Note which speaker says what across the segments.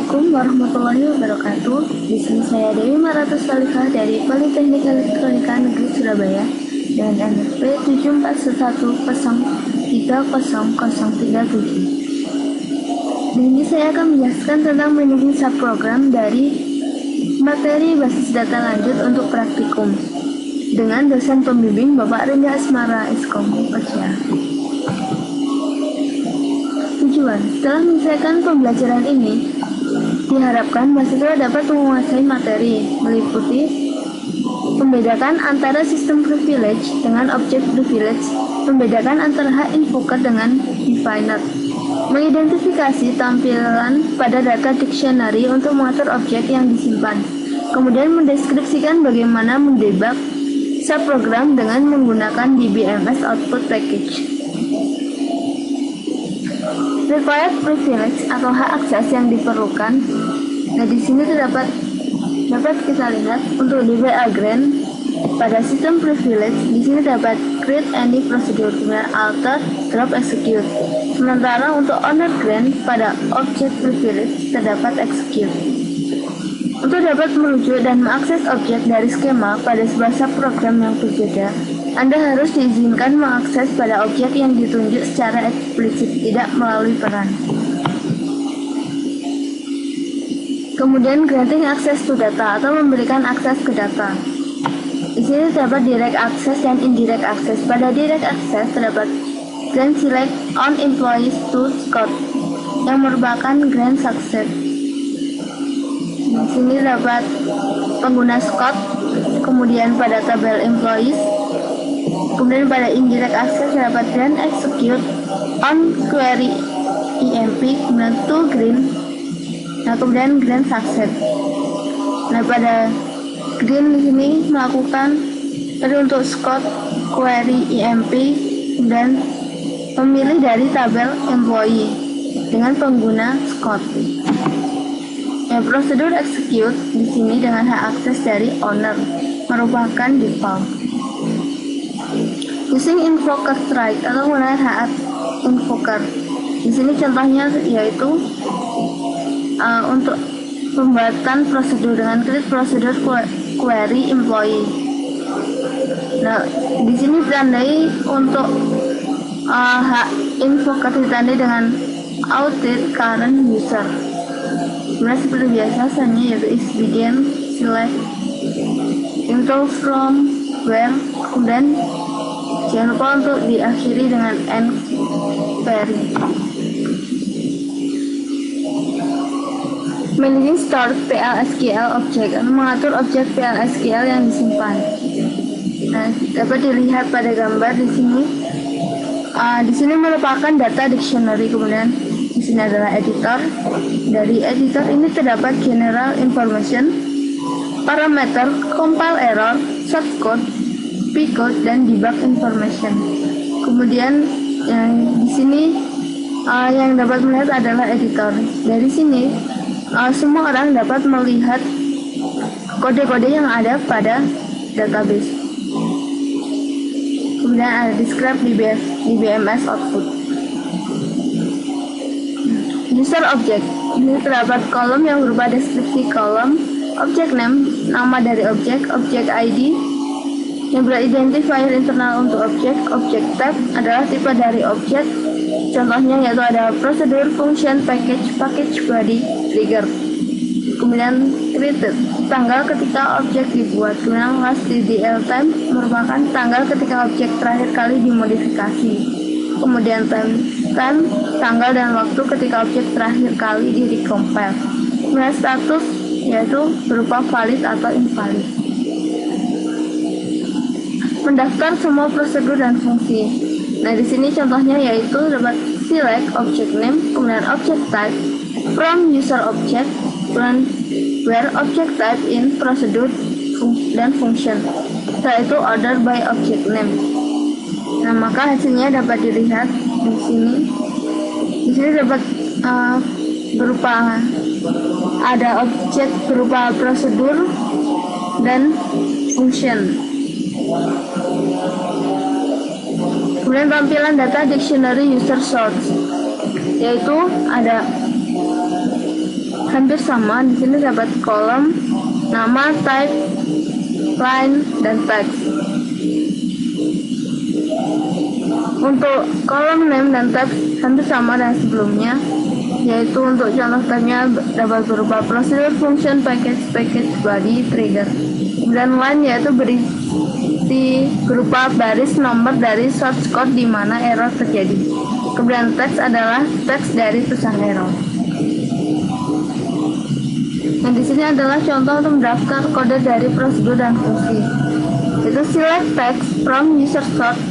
Speaker 1: Assalamualaikum warahmatullahi wabarakatuh. Di sini saya Dewi Maratus Salihah dari Politeknik Elektronika Negeri Surabaya dan NFP 7411030037. Dan ini saya akan menjelaskan tentang managing subprogram dari materi basis data lanjut untuk praktikum dengan dosen pembimbing Bapak Renda Asmara Iskom Ocha. Tujuan, setelah menyelesaikan pembelajaran ini, diharapkan mahasiswa dapat menguasai materi, meliputi membedakan antara sistem privilege dengan objek privilege, membedakan antara hak invoker dengan definer, mengidentifikasi tampilan pada data dictionary untuk mengatur objek yang disimpan, kemudian mendeskripsikan bagaimana mendebug subprogram dengan menggunakan DBMS output package. Required privilege atau hak akses yang diperlukan. Nah, di sini dapat kita lihat untuk DBA grant pada sistem privilege di sini dapat create any procedure, kemudian alter, drop, execute. Sementara untuk owner grant pada object privilege terdapat execute. Untuk dapat merujuk dan mengakses objek dari skema pada sebuah subprogram yang berbeda, Anda harus diizinkan mengakses pada objek yang ditunjuk secara eksplisit, tidak melalui peran. Kemudian granting access to data atau memberikan akses ke data. Di sini terdapat direct access dan indirect access. Pada direct access terdapat grant select on employees to scope yang merupakan grant success. Di sini terdapat pengguna scope, kemudian pada tabel employees. Kemudian pada indirect access terdapat grant execute on query EMP, kemudian to green. Nah, kemudian grant success. Nah, pada green di sini melakukan tadi untuk scope query EMP dan memilih dari tabel employee dengan pengguna scope. Ya, prosedur execute di sini dengan hak akses dari owner merupakan default. Using invoker strike atau menggunakan hak invoker. Di sini contohnya yaitu untuk pembuatan prosedur dengan create procedure query employee. Nah, di sini ditandai untuk hak invoker ditandai dengan audit current user. Sebenarnya seperti biasanya yaitu is begin, select, install from, where, kemudian jangan lupa untuk diakhiri dengan end query. Managing stored PL/SQL object atau mengatur objek PL/SQL yang disimpan. Nah, dapat dilihat pada gambar di sini. Di sini merupakan data dictionary, kemudian di sini adalah editor. Dari editor ini terdapat general information, parameter, compile error, source code, P-code, dan debug information. Kemudian di sini yang dapat melihat adalah editor. Dari sini semua orang dapat melihat kode-kode yang ada pada database. Kemudian ada describe DBMS output. User object. Ini terdapat kolom yang berupa deskripsi kolom, object name, nama dari objek, objek ID, yang beridentifier internal untuk objek type adalah tipe dari objek. Contohnya yaitu ada prosedur, function, package body, trigger. Kemudian created, tanggal ketika objek dibuat. Kemudian last DDL time merupakan tanggal ketika objek terakhir kali dimodifikasi. Kemudian time, tanggal dan waktu ketika objek terakhir kali di recompile. Kemudian status yaitu berupa valid atau invalid. Mendaftar semua prosedur dan fungsi. Nah, di sini contohnya yaitu dapat select object name, kemudian object type from user object, kemudian where object type in procedure dan function. Setelah itu order by object name. Nah, maka hasilnya dapat dilihat di sini. Di sini dapat berupa ada objek berupa prosedur dan function. Kemudian tampilan data dictionary user source, yaitu ada hampir sama. Di sini dapat kolom, nama, type, line, dan teks. Untuk kolom name dan teks hampir sama dengan sebelumnya, yaitu untuk contoh tagnya dapat berupa prosedur, function, package, body, trigger. Dan line yaitu berisi berupa baris nomor dari source code di mana error terjadi. Kemudian teks adalah teks dari pesan error. Nah, di sini adalah contoh untuk mendaftar kode dari prosedur dan fungsi. Itu select text from user source,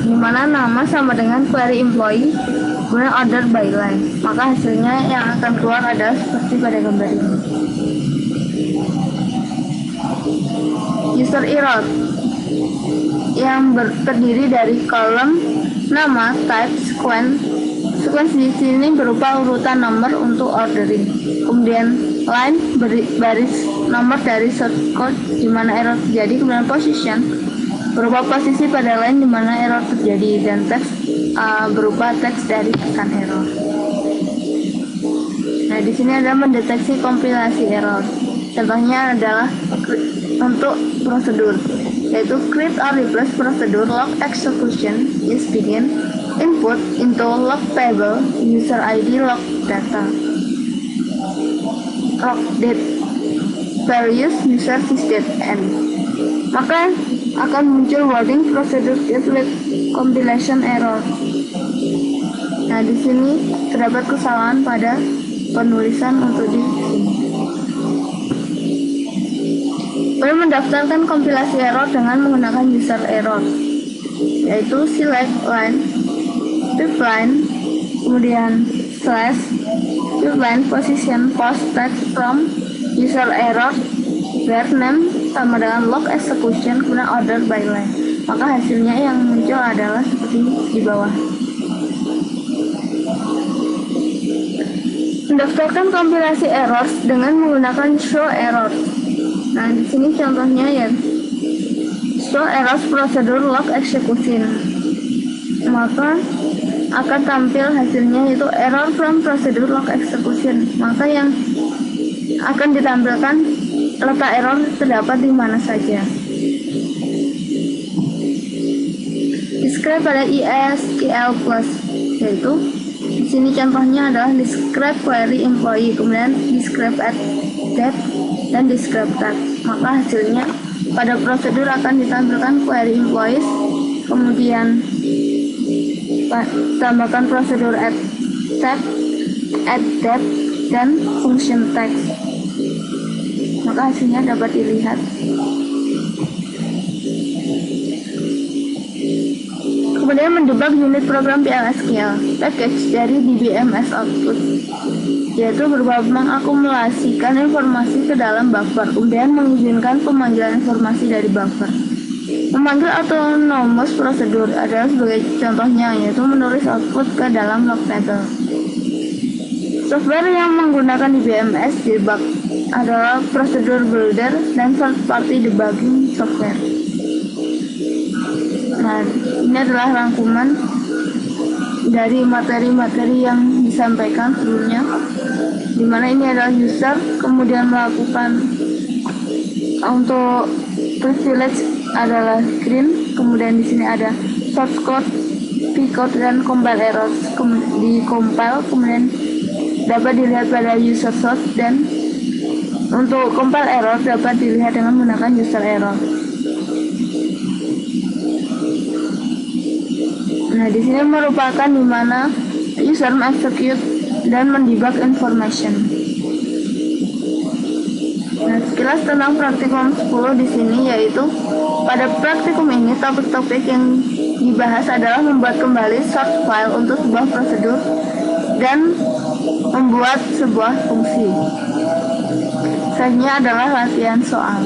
Speaker 1: di mana nama sama dengan query employee, kemudian order by line. Maka hasilnya yang akan keluar adalah seperti pada gambar ini. User error yang terdiri dari kolom, nama, type, sequence. Sequence di sini berupa urutan nomor untuk ordering. Kemudian line baris nomor dari source code di mana error terjadi. Kemudian position berupa posisi pada line di mana error terjadi, dan teks berupa teks dari pesan error. Nah, di sini ada mendeteksi kompilasi error. Contohnya adalah untuk prosedur, yaitu create or replace procedure log execution is begin input into log table user ID log data log date various user sysdate end. Maka akan muncul warning procedure with compilation error. Nah, di sini terdapat kesalahan pada penulisan untuk di sini. Perlu mendaftarkan kompilasi error dengan menggunakan user error, yaitu select line, line, kemudian slash, line position post text from user error, where name sama dengan log execution, kemudian order by line. Maka hasilnya yang muncul adalah seperti di bawah. Mendaftarkan kompilasi error dengan menggunakan show error. Nah, di sini contohnya ya, show error procedure log execution. Maka akan tampil hasilnya yaitu error from procedure log execution. Maka yang akan ditampilkan letak error terdapat di mana saja. Describe pada ESQL plus, yaitu di sini contohnya adalah describe query employee, kemudian describe at depth dan describe tag. Maka hasilnya pada prosedur akan ditampilkan query employees, kemudian tambahkan prosedur at tab, at depth, dan function text. Maka hasilnya dapat dilihat. Kemudian mendebug unit program PLSQL package dari DBMS output, yaitu berupa mengakumulasikan informasi ke dalam buffer, kemudian mengizinkan pemanggilan informasi dari buffer. Memanggil autonomous prosedur adalah sebagai contohnya, yaitu menulis output ke dalam log table. Software yang menggunakan DBMS debug adalah prosedur builder dan third party debugging software. Nah, ini adalah rangkuman dari materi-materi yang disampaikan sebelumnya, dimana ini adalah user, kemudian melakukan untuk privilege adalah green, kemudian di sini ada source code, P-code, dan compile error. Di compile kemudian dapat dilihat pada user source, dan untuk compile error dapat dilihat dengan menggunakan user error. Nah, di sini merupakan di mana user execute dan mendebug information. Nah, sekilas tentang praktikum 10 di sini, yaitu pada praktikum ini topik-topik yang dibahas adalah membuat kembali source file untuk sebuah prosedur dan membuat sebuah fungsi. Selanjutnya adalah latihan soal.